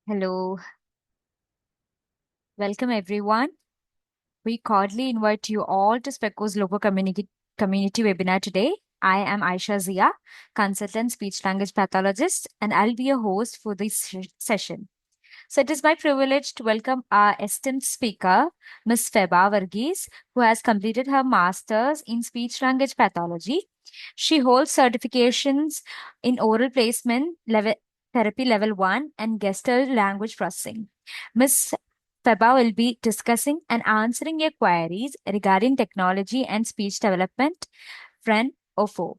Hello, welcome everyone. We cordially invite you all to Sphecho's local community webinar today. I am Aisha Zia, consultant speech language pathologist, and I'll be your host for this session. So it is my privilege to welcome our esteemed speaker, Ms. Febha Varghese, who has completed her master's in speech language pathology. She holds certifications in oral placement level therapy level 1 and gestalt language processing. Ms. Febha will be discussing and answering your queries regarding technology and speech development, friend or foe.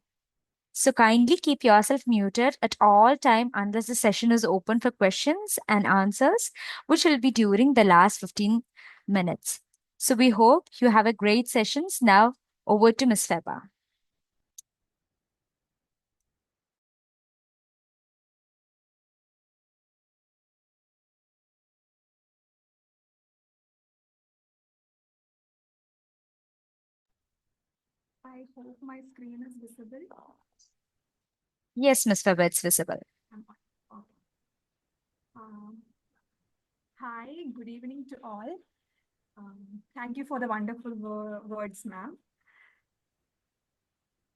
So kindly keep yourself muted at all time unless the session is open for questions and answers, which will be during the last 15 minutes. So we hope you have a great sessions. Now over to Ms. Feba. I hope my screen is visible. Yes, Ms. Feba, it's visible. Okay. Um, Hi, good evening to all. Thank you for the wonderful words, ma'am.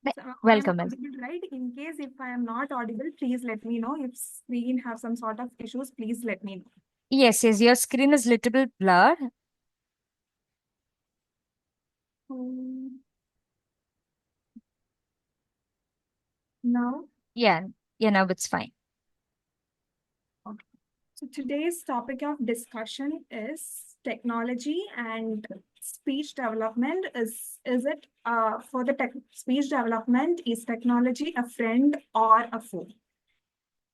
So I'm Welcome, Ms. audible, right? In case if I am not audible, please let me know. If screen have some sort of issues, please let me know. Yes, your screen is little bit blurred. Um, Now, Yeah, now it's fine. okay. So today's topic of discussion is technology and speech development. Is it for the speech development, is technology a friend or a foe?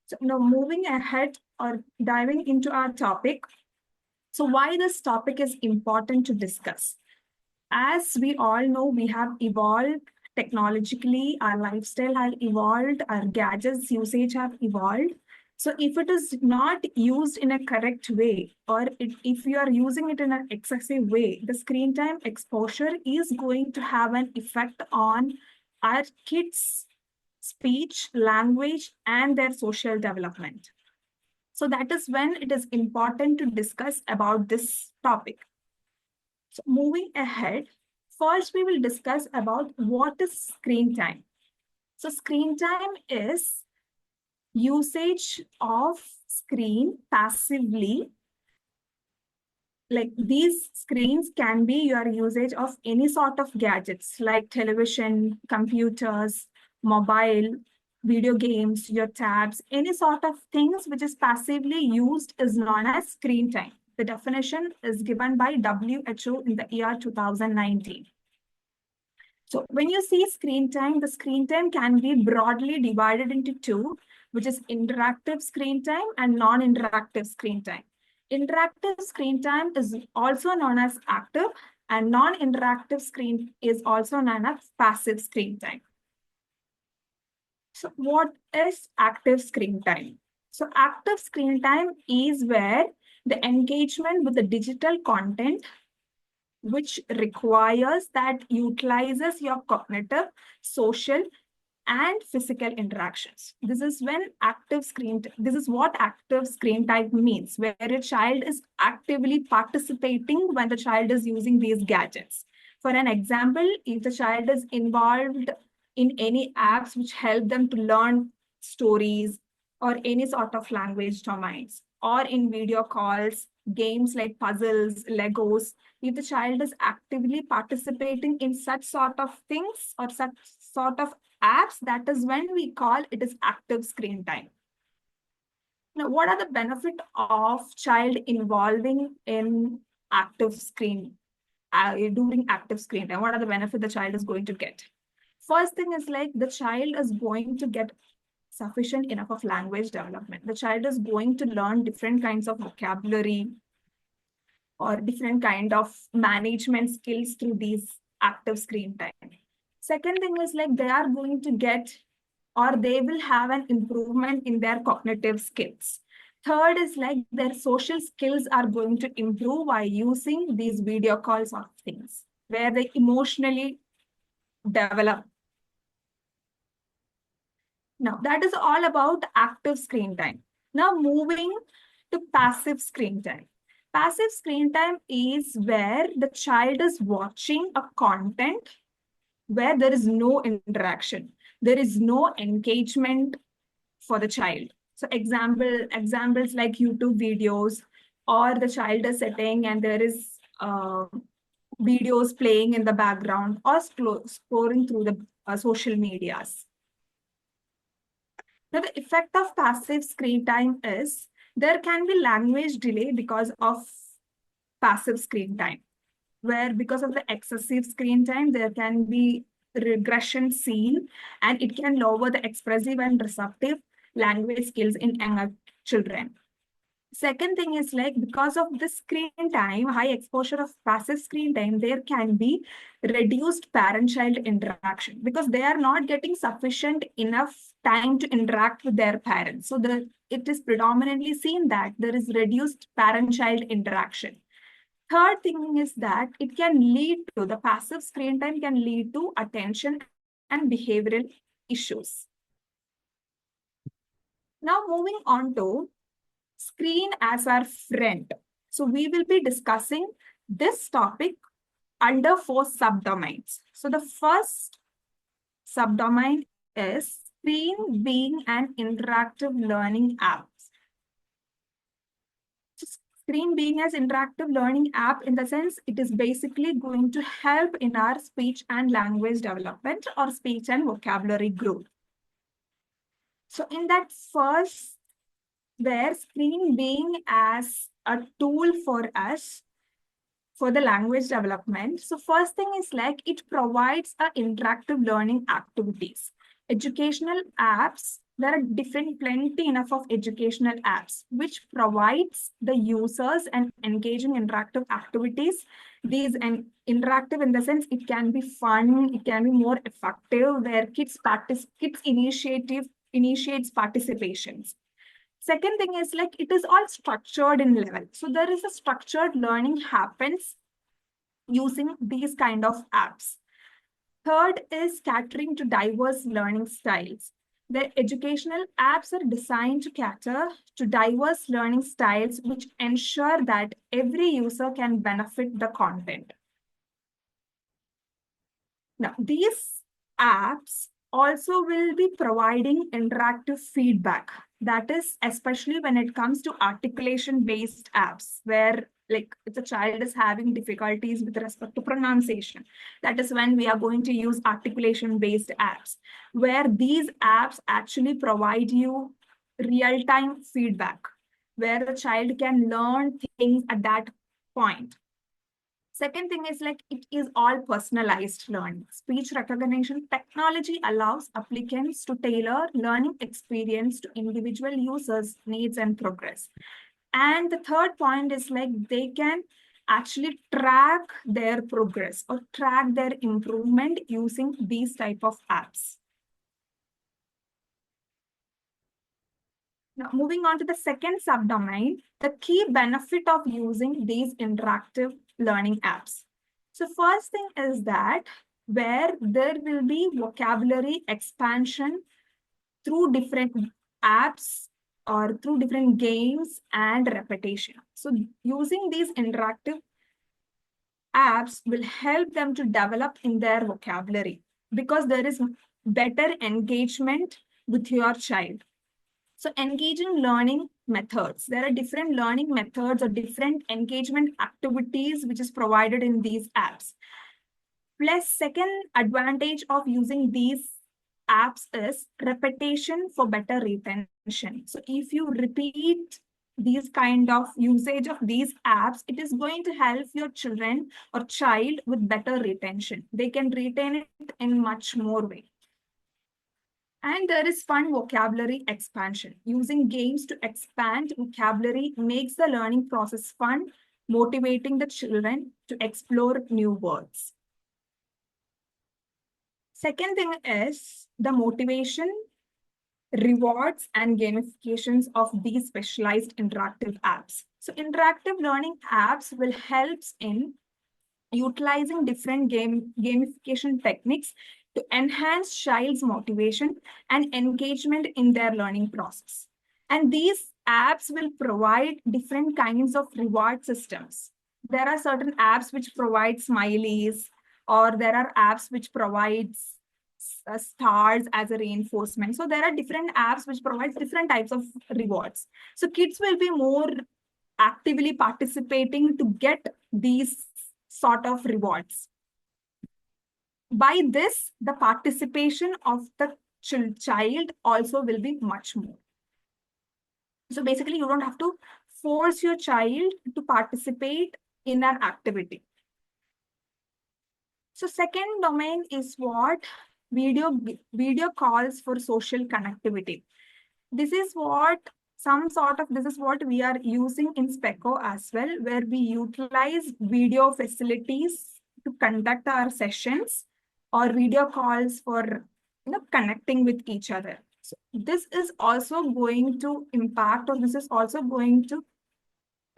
So now moving ahead or diving into our topic. So why this topic is important to discuss? As we all know, we have evolved technologically, our lifestyle has evolved, our gadgets usage have evolved. So if it is not used in a correct way, or if you are using it in an excessive way, the screen time exposure is going to have an effect on our kids' speech, language, and their social development. So that is when it is important to discuss about this topic. So moving ahead, first we will discuss about what is screen time. So screen time is usage of screen passively. Like these screens can be your usage of any sort of gadgets like television, computers, mobile, video games, your tabs, any sort of things which is passively used is known as screen time. The definition is given by WHO in the year 2019. So when you see screen time, the screen time can be broadly divided into two, which is interactive screen time and non-interactive screen time. Interactive screen time is also known as active, and non-interactive screen is also known as passive screen time. So what is active screen time? So active screen time is where the engagement with the digital content which requires that utilizes your cognitive, social, and physical interactions. This is what active screen time means, where a child is actively participating when the child is using these gadgets. For an example, if the child is involved in any apps which help them to learn stories or any sort of language domains, or in video calls, games like puzzles, Legos, if the child is actively participating in such sort of things or such sort of apps, that is when we call it is active screen time. Now, what are the benefit of child involving in active screen during active screen time? What are the benefit the child is going to get? First thing is like the child is going to get sufficient enough of language development. The child is going to learn different kinds of vocabulary or different kind of management skills through these active screen time. Second thing is like they are going to get or they will have an improvement in their cognitive skills. Third is like their social skills are going to improve by using these video calls or things where they emotionally develop. Now, that is all about active screen time. Now, moving to passive screen time. Passive screen time is where the child is watching a content where there is no interaction, there is no engagement for the child. So examples like YouTube videos, or the child is sitting and there is videos playing in the background, or scrolling through the social medias. Now, the effect of passive screen time is there can be language delay because of passive screen time, where because of the excessive screen time, there can be regression seen, and it can lower the expressive and receptive language skills in younger children. Second thing is like because of the screen time, high exposure of passive screen time, there can be reduced parent-child interaction because they are not getting sufficient enough time to interact with their parents. So it is predominantly seen that there is reduced parent-child interaction. Third thing is that it can lead to, the passive screen time can lead to attention and behavioral issues. Now moving on to screen as our friend. So we will be discussing this topic under 4 subdomains. So the first subdomain is screen being an interactive learning app. Screen being as interactive learning app in the sense it is basically going to help in our speech and language development or speech and vocabulary growth. So in that first, where screen being as a tool for us for the language development. So first thing is like it provides interactive learning activities. Educational apps, there are plenty enough of educational apps which provides the users and engaging interactive activities. These and interactive in the sense it can be fun, it can be more effective, where kids initiates participations. Second thing is like it is all structured in level. So there is a structured learning happens using these kind of apps. Third is catering to diverse learning styles. The educational apps are designed to cater to diverse learning styles, which ensure that every user can benefit the content. Now, these apps also will be providing interactive feedback. That is, especially when it comes to articulation-based apps, where like if the child is having difficulties with respect to pronunciation, that is when we are going to use articulation-based apps, where these apps actually provide you real-time feedback, where the child can learn things at that point. Second thing is like it is all personalized learning. Speech recognition technology allows applicants to tailor learning experience to individual users' needs and progress. And the third point is like they can actually track their progress or track their improvement using these type of apps. Now, moving on to the second subdomain, the key benefit of using these interactive learning apps. So first thing is that where there will be vocabulary expansion through different apps or through different games and repetition. So using these interactive apps will help them to develop in their vocabulary because there is better engagement with your child. So engaging learning methods. There are different learning methods or different engagement activities which is provided in these apps. Plus, second advantage of using these apps is repetition for better retention. So if you repeat these kind of usage of these apps, it is going to help your children or child with better retention. They can retain it in much more way. And there is fun vocabulary expansion. Using games to expand vocabulary makes the learning process fun, motivating the children to explore new words. Second thing is the motivation, rewards, and gamifications of these specialized interactive apps. So interactive learning apps will help in utilizing different gamification techniques to enhance child's motivation and engagement in their learning process. And these apps will provide different kinds of reward systems. There are certain apps which provide smileys, or there are apps which provides stars as a reinforcement. So there are different apps which provides different types of rewards. So kids will be more actively participating to get these sort of rewards. By this, the participation of the child also will be much more. So basically, you don't have to force your child to participate in an activity. So second domain is what? Video calls for social connectivity. This is what this is what we are using in Sphecho as well, where we utilize video facilities to conduct our sessions or video calls for connecting with each other. So this is also going to impact, or this is also going to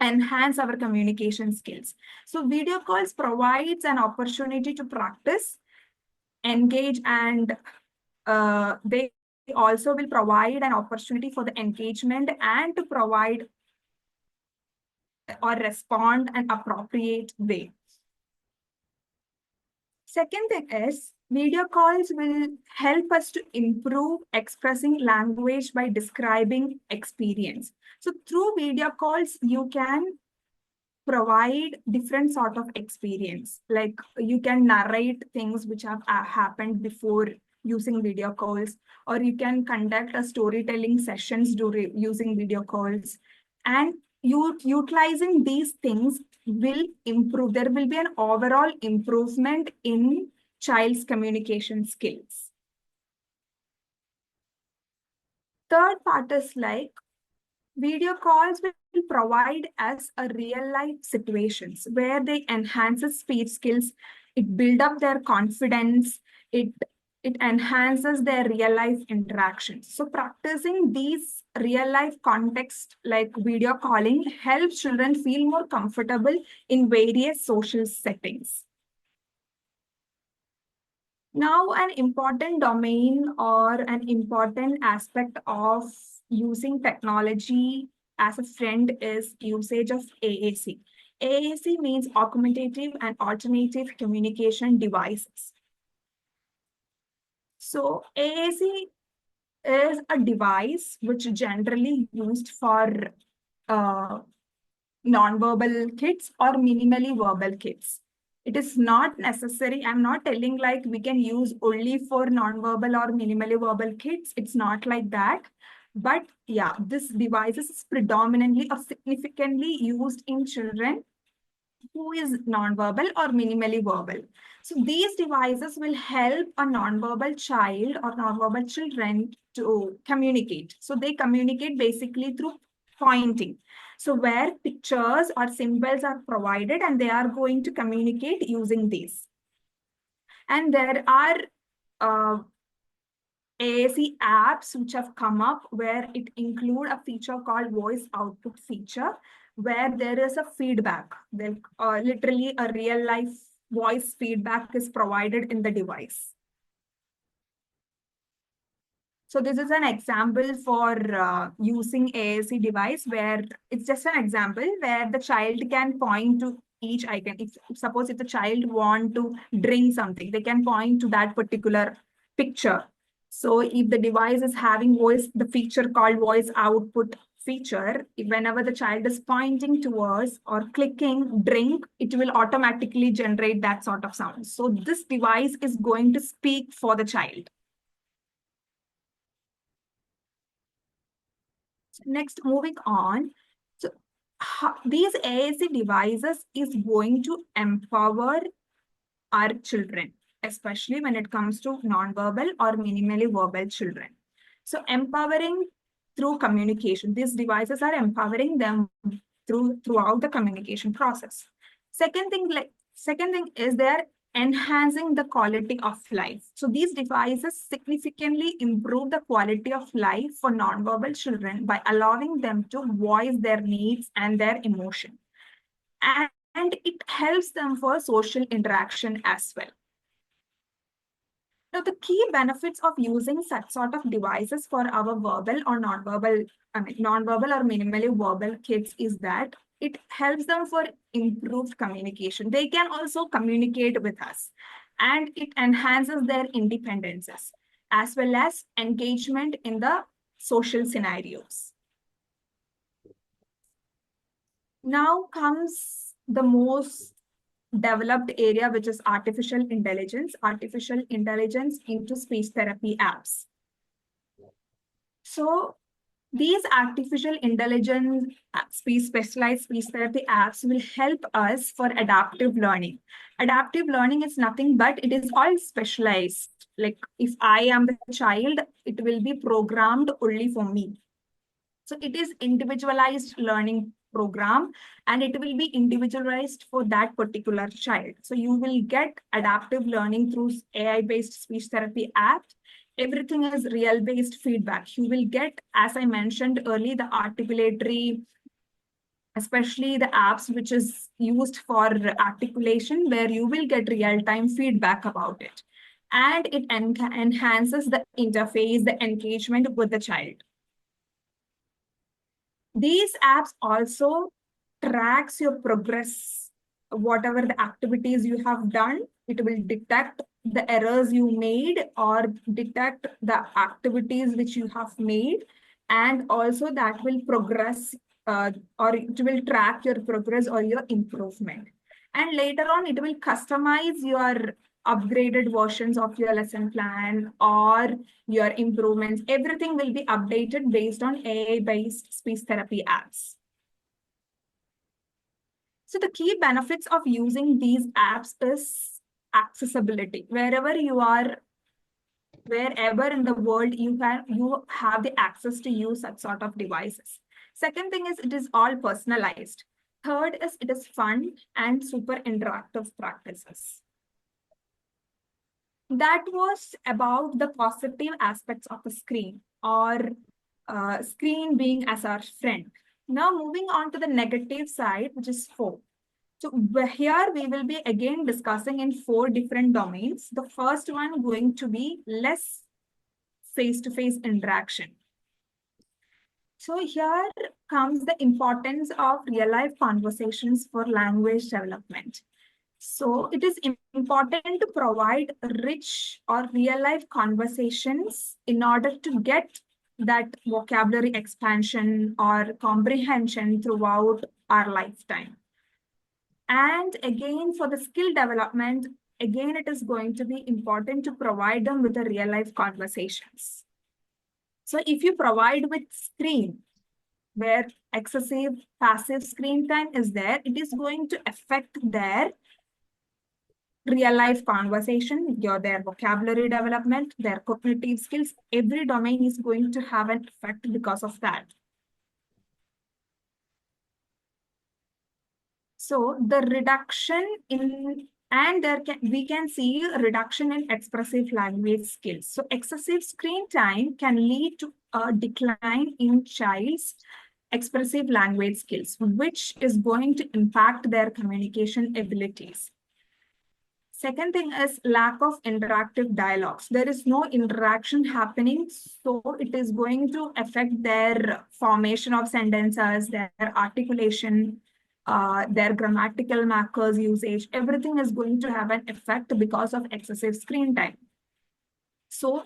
enhance our communication skills. So video calls provides an opportunity to practice, engage, and they also will provide an opportunity for the engagement and to provide or respond an appropriate way. Second thing is, video calls will help us to improve expressing language by describing experience. So through video calls, you can provide different sort of experience. Like you can narrate things which have happened before using video calls, or you can conduct a storytelling sessions using video calls. And utilizing these things will improve. There will be an overall improvement in child's communication skills. Third part is like video calls will provide us a real life situations where they enhance speech skills, it build up their confidence, it enhances their real life interactions. So practicing these real life context like video calling helps children feel more comfortable in various social settings. Now, an important domain or an important aspect of using technology as a friend is usage of AAC. AAC means augmentative and alternative communication devices. So AAC is a device which generally used for non-verbal kids or minimally verbal kids. It is not necessary. I'm not telling like we can use only for non-verbal or minimally verbal kids. It's not like that. But yeah, this device is predominantly or significantly used in children who is non-verbal or minimally verbal. So these devices will help a non-verbal child or non-verbal children to communicate. So they communicate basically through pointing. So where pictures or symbols are provided and they are going to communicate using these. And there are AAC apps which have come up where it include a feature called voice output feature, where there is a feedback. Literally a real life voice feedback is provided in the device. So this is an example for using AAC device where it's just an example where the child can point to each icon. Suppose if the child want to drink something, they can point to that particular picture. So if the device is having the feature called voice output feature, whenever the child is pointing towards or clicking drink, it will automatically generate that sort of sound. So this device is going to speak for the child. Next, moving on. So these AAC devices is going to empower our children, especially when it comes to non-verbal or minimally verbal children. So empowering through communication. These devices are empowering them throughout the communication process. Second thing is they're enhancing the quality of life. So these devices significantly improve the quality of life for nonverbal children by allowing them to voice their needs and their emotion. And it helps them for social interaction as well. Now, the key benefits of using such sort of devices for our verbal or non-verbal, non-verbal or minimally verbal kids is that it helps them for improved communication. They can also communicate with us, and it enhances their independences as well as engagement in the social scenarios. Now comes the most developed area, which is artificial intelligence into speech therapy apps. So these artificial intelligence specialized speech therapy apps will help us for adaptive learning. Adaptive learning is nothing but it is all specialized. Like if I am the child, it will be programmed only for me. So it is individualized learning program and it will be individualized for that particular child. So you will get adaptive learning through AI-based speech therapy app. Everything is real-based feedback. You will get, as I mentioned earlier, the articulatory, especially the apps which is used for articulation, where you will get real-time feedback about it. And it enhances the interface, the engagement with the child. These apps also tracks your progress, whatever the activities you have done. It will detect the errors you made or detect the activities which you have made, and also that will progress or it will track your progress or your improvement. And later on, it will customize your upgraded versions of your lesson plan or your improvements. Everything will be updated based on AI-based speech therapy apps. So the key benefits of using these apps is accessibility. Wherever you are, wherever in the world you have the access to use such sort of devices. Second thing is it is all personalized. Third is it is fun and super interactive practices. That was about the positive aspects of the screen or screen being as our friend. Now moving on to the negative side, which is four. So here we will be again discussing in four different domains. The first one going to be less face-to-face interaction. So here comes the importance of real-life conversations for language development. So it is important to provide rich or real-life conversations in order to get that vocabulary expansion or comprehension throughout our lifetime. And again, for the skill development, again, it is going to be important to provide them with the real-life conversations. So if you provide with screen, where excessive passive screen time is there, it is going to affect their real life conversation, their vocabulary development, their cognitive skills. Every domain is going to have an effect because of that. So the reduction in, and we can see a reduction in expressive language skills. So excessive screen time can lead to a decline in child's expressive language skills, which is going to impact their communication abilities. Second thing is lack of interactive dialogues. There is no interaction happening, so it is going to affect their formation of sentences, their articulation, their grammatical markers usage. Everything is going to have an effect because of excessive screen time. So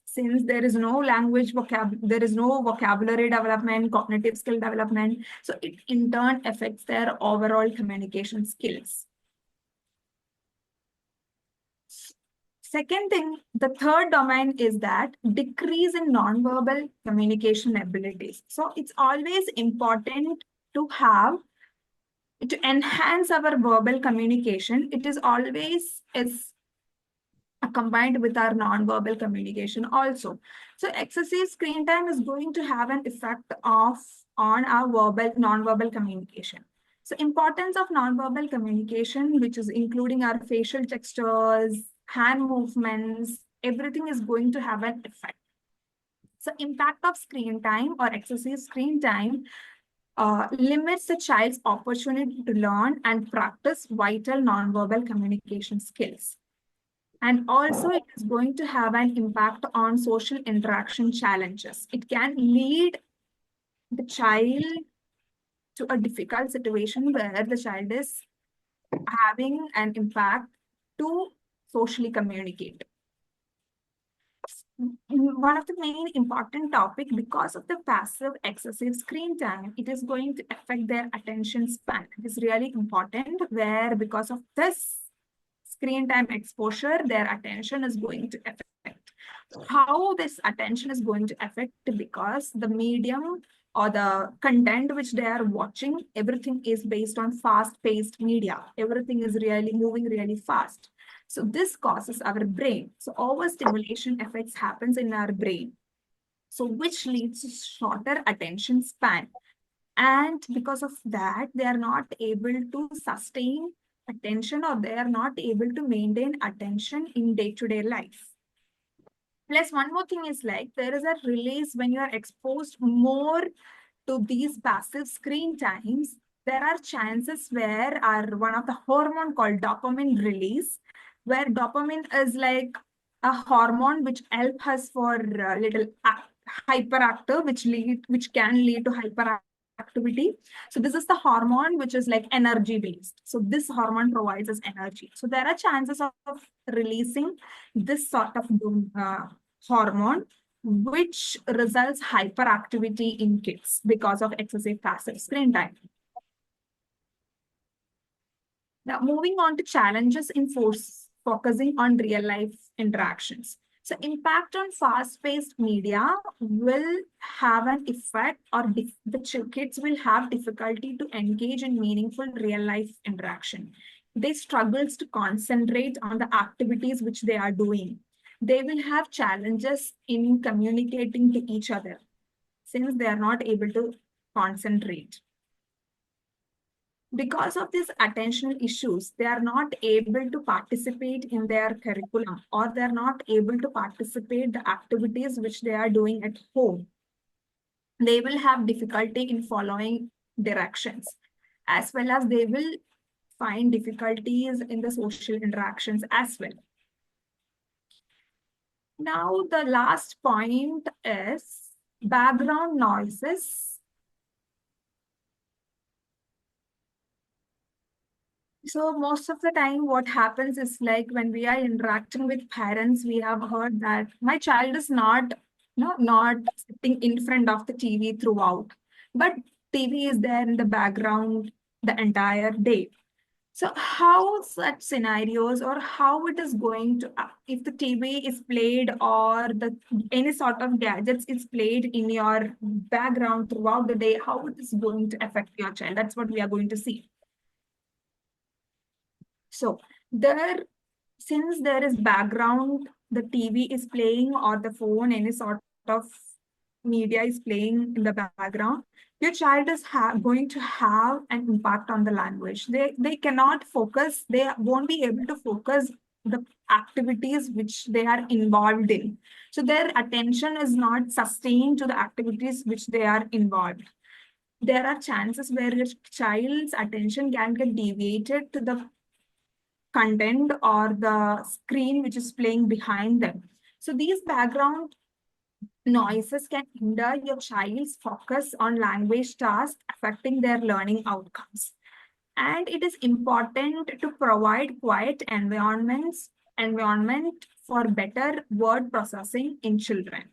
since there is no there is no vocabulary development, cognitive skill development, so it in turn affects their overall communication skills. Second thing, the third domain is that decrease in nonverbal communication abilities. So it's always important to enhance our verbal communication. It is always combined with our nonverbal communication also. So excessive screen time is going to have an effect on our nonverbal communication. So importance of nonverbal communication, which is including our facial gestures, hand movements, everything is going to have an effect. So impact of screen time or excessive screen time limits the child's opportunity to learn and practice vital nonverbal communication skills. And also, it is going to have an impact on social interaction challenges. It can lead the child to a difficult situation where the child is having an impact to socially communicate. One of the main important topic, because of the passive excessive screen time, it is going to affect their attention span. It is really important where because of this screen time exposure, their attention is going to affect. How this attention is going to affect, because the medium or the content which they are watching, everything is based on fast-paced media. Everything is really moving really fast. So this causes our brain. So overstimulation effects happens in our brain. So which leads to shorter attention span. And because of that, they are not able to sustain attention, or they are not able to maintain attention in day-to-day life. Plus, one more thing is like there is a release when you are exposed more to these passive screen times. There are chances where are one of the hormone called dopamine release, where dopamine is like a hormone which helps us for little hyperactive, which can lead to hyperactivity. So this is the hormone which is like energy based. So this hormone provides us energy. So there are chances of releasing this sort of hormone, which results hyperactivity in kids because of excessive passive screen time. Now, moving on to challenges in focusing on real life interactions. So, impact on fast-paced media will have an effect, or the kids will have difficulty to engage in meaningful real life interaction. They struggles to concentrate on the activities which they are doing. They will have challenges in communicating to each other since they are not able to concentrate. Because of these attentional issues, they are not able to participate in their curriculum, or they're not able to participate the activities which they are doing at home. They will have difficulty in following directions, as well as they will find difficulties in the social interactions as well. Now, the last point is background noises. So most of the time, what happens is like when we are interacting with parents, we have heard that my child is not sitting in front of the TV throughout, but TV is there in the background the entire day. So how such scenarios, or how it is going to, if the TV is played or the any sort of gadgets is played in your background throughout the day, how it is going to affect your child? That's what we are going to see. So there, since there is background, the TV is playing or the phone, any sort of media is playing in the background, your child is going to have an impact on the language. They cannot focus. They won't be able to focus the activities which they are involved in. So their attention is not sustained to the activities which they are involved. There are chances where your child's attention can get deviated to the content or the screen which is playing behind them. So these background noises can hinder your child's focus on language tasks, affecting their learning outcomes. And it is important to provide quiet environment for better word processing in children.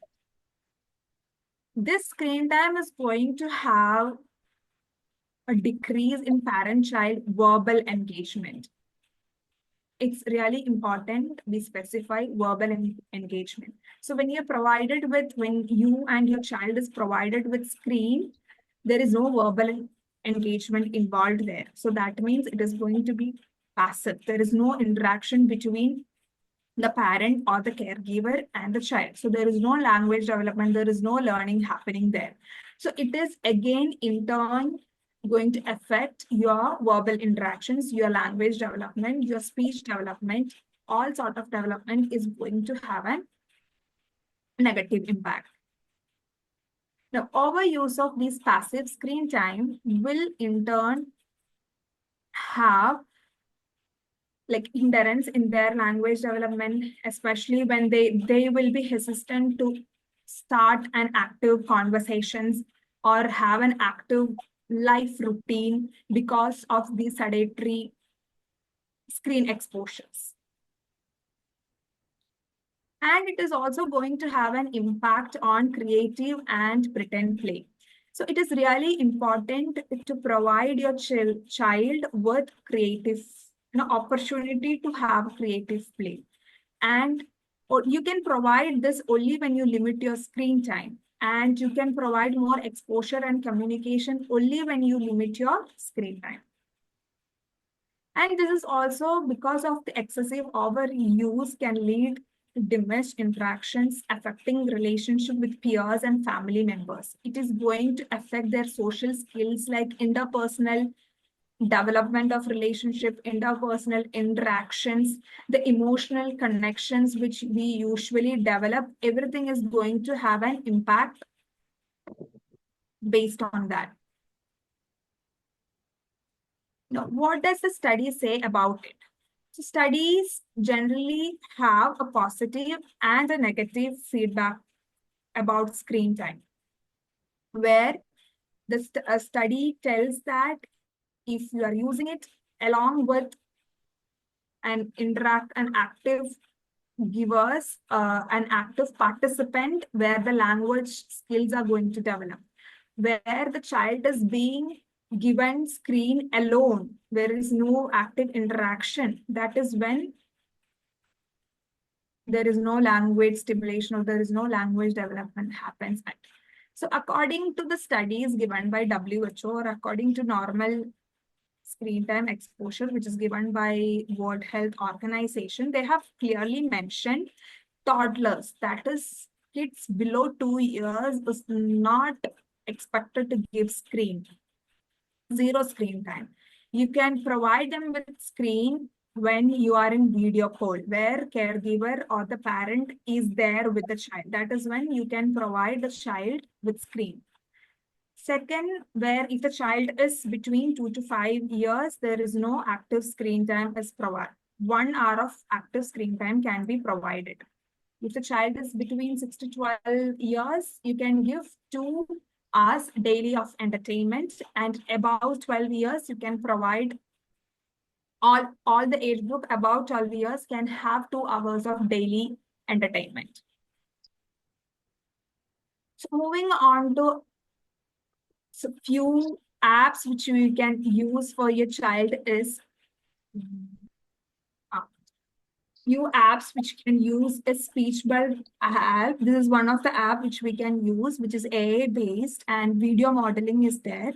This screen time is going to have a decrease in parent-child verbal engagement. It's really important we specify verbal engagement. So when when you and your child is provided with screen, there is no verbal engagement involved there. So that means it is going to be passive. There is no interaction between the parent or the caregiver and the child. So there is no language development, there is no learning happening there. So it is again in turn going to affect your verbal interactions, your language development, your speech development, all sort of development is going to have a negative impact. The overuse of this passive screen time will in turn have like hindrance in their language development, especially when they will be hesitant to start an active conversations or have an active life routine because of the sedentary screen exposures. And it is also going to have an impact on creative and pretend play. So it is really important to provide your child with creative opportunity to have creative play. And or you can provide this only when you limit your screen time. And you can provide more exposure and communication only when you limit your screen time. And this is also because of the excessive overuse can lead to diminished interactions, affecting relationship with peers and family members. It is going to affect their social skills like interpersonal development of relationship, interpersonal interactions, the emotional connections which we usually develop. Everything is going to have an impact based on that. Now, what does the study say about it? So studies generally have a positive and a negative feedback about screen time, where the study tells that if you are using it along with an active givers, an active participant, where the language skills are going to develop, where the child is being given screen alone, there is no active interaction. That is when there is no language stimulation or there is no language development happens. So according to the studies given by WHO or according to normal screen time exposure, which is given by World Health Organization, they have clearly mentioned toddlers, that is kids below 2 years, is not expected to give zero screen time. You can provide them with screen when you are in video call, where caregiver or the parent is there with the child. That is when you can provide the child with screen. Second, where if the child is between 2 to 5 years, there is no active screen time is provided. 1 hour of active screen time can be provided. If the child is between 6 to 12 years, you can give 2 hours daily of entertainment, and above 12 years, you can provide all the age group above 12 years can have 2 hours of daily entertainment. So moving on to few apps which you can use for your child is few apps which you can use is SpeechBulb app. This is one of the app which we can use, which is AI based, and video modeling is there.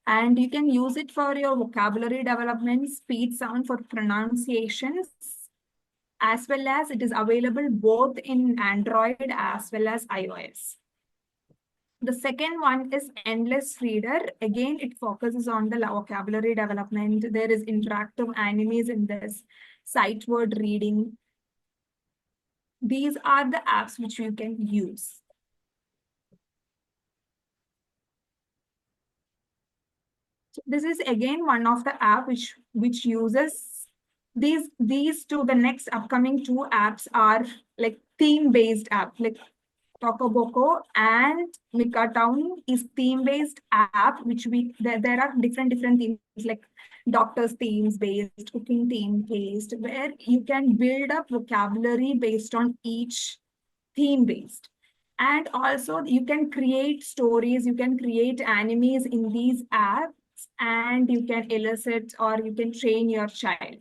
And you can use it for your vocabulary development, speech sound for pronunciations, as well as it is available both in Android as well as iOS. The second one is Endless Reader. Again, it focuses on the vocabulary development. There is interactive animes in this, sight word reading. These are the apps which you can use. So this is again one of the app which uses these two. The next upcoming two apps are like theme-based app, like Tokoboko and Mikatown is theme-based app, which there are different themes like doctors themes based, cooking theme based, where you can build up vocabulary based on each theme based. And also you can create stories, you can create animes in these apps, and you can elicit or you can train your child.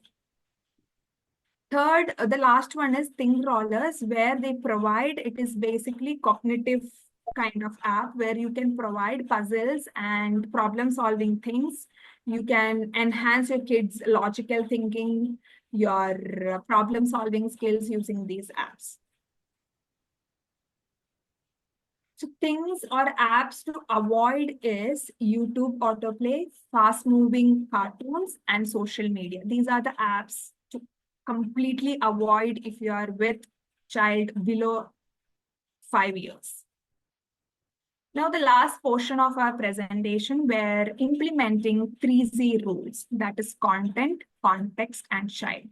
Third, the last one is Think Rollers, where they provide, it is basically cognitive kind of app where you can provide puzzles and problem solving things. You can enhance your kids' logical thinking, your problem solving skills using these apps. So things or apps to avoid is YouTube autoplay, fast moving cartoons, and social media. These are the apps to completely avoid if you are with child below 5 years. Now the last portion of our presentation, we're implementing 3Z rules, that is content, context, and child.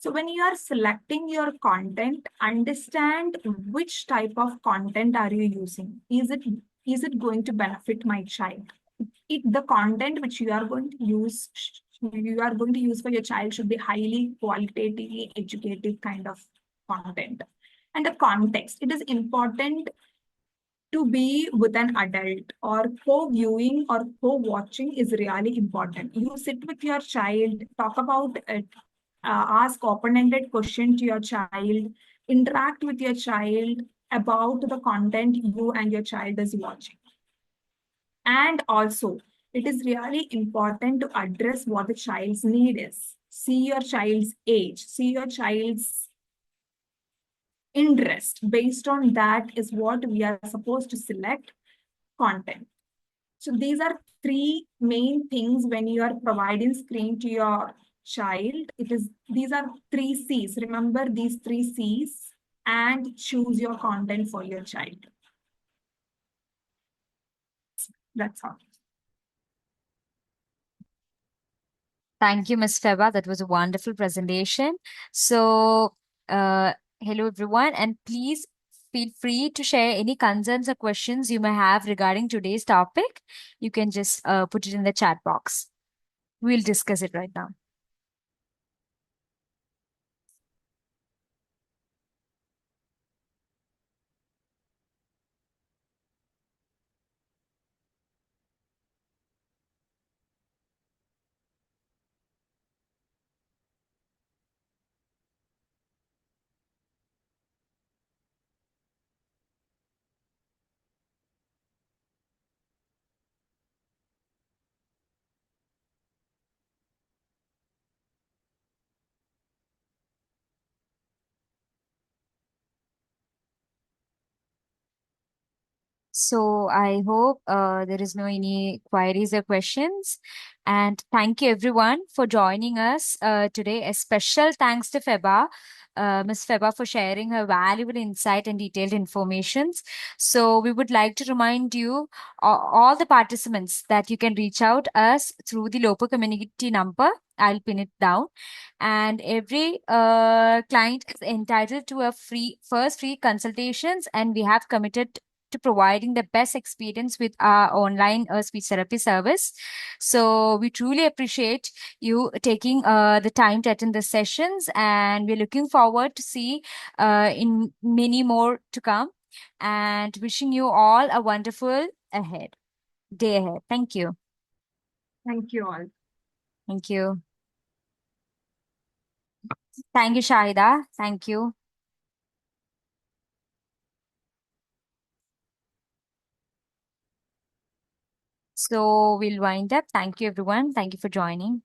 So when you are selecting your content, understand which type of content are you using. Is it going to benefit my child? The content which you are going to use for your child should be highly qualitatively educative kind of content. And the context, it is important to be with an adult, or co-viewing or co-watching is really important. You sit with your child, talk about it, ask open-ended question to your child, interact with your child about the content you and your child is watching. And also, it is really important to address what the child's need is. See your child's age, see your child's interest. Based on that is what we are supposed to select content. So these are three main things when you are providing screen to your child. These are three C's. Remember these three C's and choose your content for your child. That's all. Thank you, Ms. Feba. That was a wonderful presentation. So, uh, hello, everyone, and please feel free to share any concerns or questions you may have regarding today's topic. You can just put it in the chat box. We'll discuss it right now. So I hope there is no any queries or questions. And thank you everyone for joining us today. A special thanks to Feba, Ms. Feba, for sharing her valuable insight and detailed informations. So we would like to remind you, all the participants, that you can reach out us through the local community number. I'll pin it down. And every client is entitled to a free consultations, and we have committed to providing the best experience with our online speech therapy service. So we truly appreciate you taking the time to attend the sessions, and we're looking forward to see in many more to come. And wishing you all a wonderful day ahead. Thank you. Thank you all. Thank you. Thank you, Shahida. Thank you. So we'll wind up. Thank you, everyone. Thank you for joining.